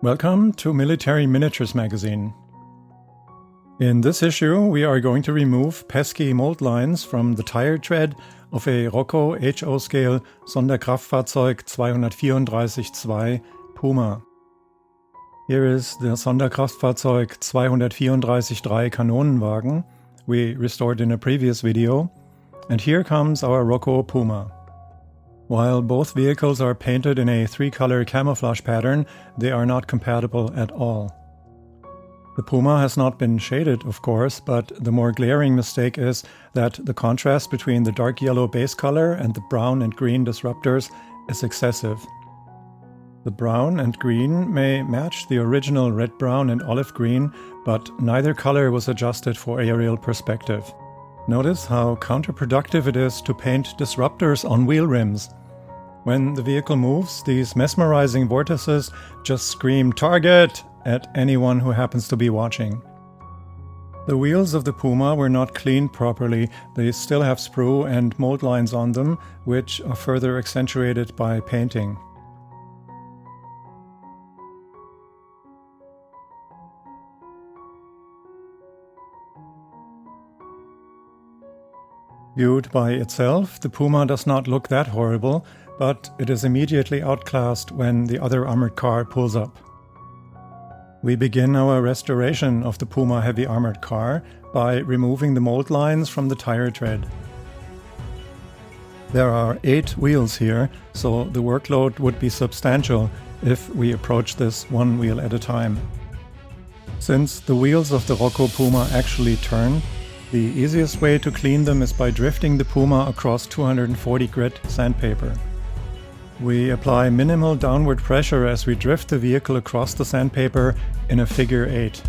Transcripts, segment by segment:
Welcome to Military Miniatures magazine. In this issue we are going to remove pesky mold lines from the tire tread of a ROCO H0 scale Sonderkraftfahrzeug 234-2 Puma. Here is the Sonderkraftfahrzeug 234-3 Kanonenwagen we restored in a previous video, and here comes our ROCO Puma. While both vehicles are painted in a 3-color camouflage pattern, they are not compatible at all. The Puma has not been shaded, of course, but the more glaring mistake is that the contrast between the dark yellow base color and the brown and green disruptors is excessive. The brown and green may match the original red, brown and olive green, but neither color was adjusted for aerial perspective. Notice how counterproductive it is to paint disruptors on wheel rims. When the vehicle moves, these mesmerizing vortices just scream "Target!" at anyone who happens to be watching. The wheels of the Puma were not cleaned properly. They still have sprue and mold lines on them, which are further accentuated by painting. Viewed by itself, the Puma does not look that horrible, but it is immediately outclassed when the other armored car pulls up. We begin our restoration of the Puma heavy armored car by removing the mold lines from the tire tread. There are 8 wheels here, so the workload would be substantial if we approach this one wheel at a time. Since the wheels of the ROCO Puma actually turn, the easiest way to clean them is by drifting the Puma across 240 grit sandpaper. We apply minimal downward pressure as we drift the vehicle across the sandpaper in a figure 8.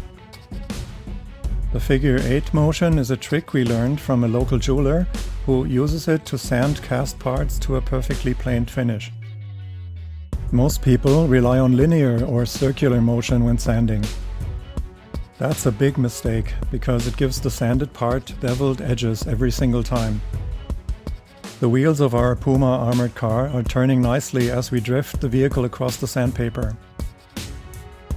The figure 8 motion is a trick we learned from a local jeweler who uses it to sand cast parts to a perfectly planed finish. Most people rely on linear or circular motion when sanding. That's a big mistake, because it gives the sanded part beveled edges every single time. The wheels of our Puma armored car are turning nicely as we drift the vehicle across the sandpaper.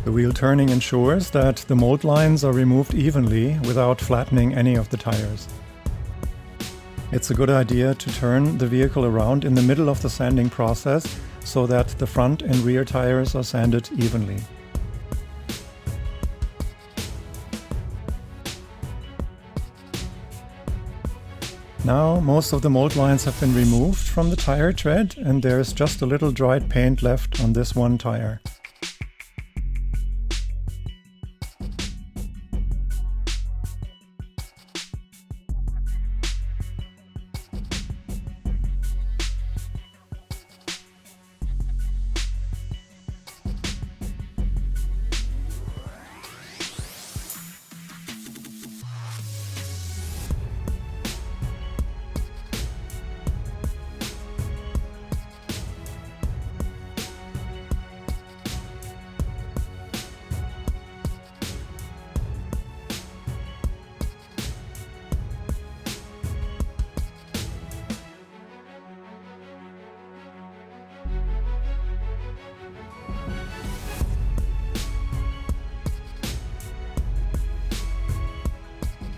The wheel turning ensures that the mold lines are removed evenly without flattening any of the tires. It's a good idea to turn the vehicle around in the middle of the sanding process so that the front and rear tires are sanded evenly. Now most of the mold lines have been removed from the tire tread, and there is just a little dried paint left on this one tire.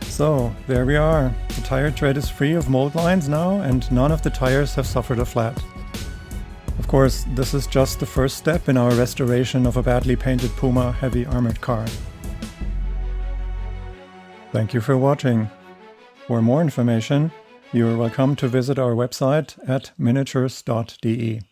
So, there we are. The tire tread is free of mold lines now, and none of the tires have suffered a flat. Of course, this is just the first step in our restoration of a badly painted Puma heavy armored car. Thank you for watching. For more information, you are welcome to visit our website at miniatures.de.